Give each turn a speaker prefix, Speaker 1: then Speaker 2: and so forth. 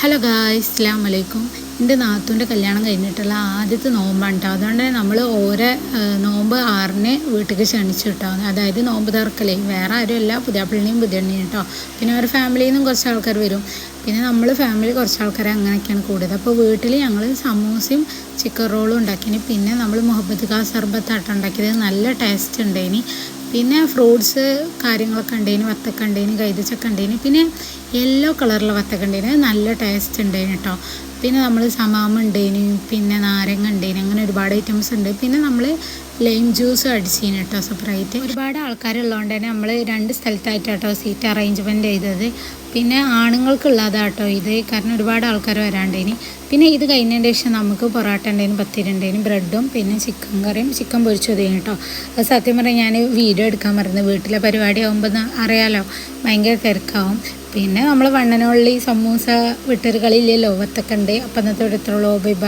Speaker 1: Hello guys, അസ്സലാമു അലൈക്കും. എൻ്റെ നാത്തൂൻ്റെ കല്യാണം കഴിഞ്ഞിട്ടുള്ള ആദ്യത്തെ നോമ്പാണ് കേട്ടോ. അതുകൊണ്ട് നമ്മൾ ഓരോ നോമ്പ് 6-ന് വീട്ടിലേക്ക് ക്ഷണിച്ചു കേട്ടോ. അതായത് നോമ്പ് തുറക്കലേ, വേറെ ആരുമല്ല, പുതിയാപ്പിളിനെയും പുതിയണ്ണിയും കേട്ടോ. പിന്നെ അവരുടെ ഫാമിലിയിൽ നിന്നും കുറച്ച് ആൾക്കാർ വരും. പിന്നെ നമ്മൾ ഫാമിലി കുറച്ച് ആൾക്കാരെ അങ്ങനെയൊക്കെയാണ് കൂടുതൽ. അപ്പോൾ വീട്ടിൽ ഞങ്ങൾ സമൂസയും ചിക്കൻ റോളും ഉണ്ടാക്കിനി. പിന്നെ നമ്മൾ മുഹബത്ത് കാ സർബത്താട്ടം ഉണ്ടാക്കിയത്, നല്ല ടേസ്റ്റ് ഉണ്ടായിനി. പിന്നെ ഫ്രൂട്ട്സ് കാര്യങ്ങളൊക്കെ ഉണ്ടായിന്, വത്തക്ക ഉണ്ടായിന്, കൈതച്ചക്ക ഉണ്ടായിന്. പിന്നെ യെല്ലോ കളറിലെ വത്തക്ക ഉണ്ടായിന്, നല്ല ടേസ്റ്റ് ഉണ്ടായിന് കേട്ടോ. പിന്നെ നമ്മൾ സമാമ ഉണ്ടായിന്, പിന്നെ നാരങ്ങ ഉണ്ടായിന്, അങ്ങനെ ഒരുപാട് ഐറ്റംസ് ഉണ്ട്. പിന്നെ നമ്മൾ ലൈം ജ്യൂസ് അടിച്ചിന് കേട്ടോ സെപ്പറേറ്റ്. ഒരുപാട് ആൾക്കാരുള്ളതുകൊണ്ട് തന്നെ നമ്മൾ 2 സ്ഥലത്തായിട്ടാട്ടോ സീറ്റ് അറേഞ്ച്മെൻറ്റ് ചെയ്തത്. പിന്നെ ആണുങ്ങൾക്കുള്ളതാട്ടോ ഇത്, കാരണം ഒരുപാട് ആൾക്കാർ വരാണ്ടേന്. പിന്നെ ഇത് കഴിഞ്ഞതിന് ശേഷം നമുക്ക് പൊറോട്ട ഉണ്ടായിന്, പത്തിരി ഉണ്ടായിന്, ബ്രെഡും പിന്നെ ചിക്കൻ കറിയും ചിക്കൻ പൊരിച്ചതേന് കേട്ടോ. അത് സത്യം പറഞ്ഞാൽ ഞാൻ വീഡിയോ എടുക്കാൻ മറന്നു. വീട്ടിലെ പരിപാടി ആകുമ്പോൾ അറിയാലോ, ഭയങ്കര തിരക്കാവും. പിന്നെ നമ്മൾ വണ്ണനുള്ളി സമൂസ വിട്ടൊരു കളിയില്ലല്ലോ, വത്തക്ക ഉണ്ട്. അപ്പം അന്നത്തെ ഇടത്തുള്ളൂ. Bye bye.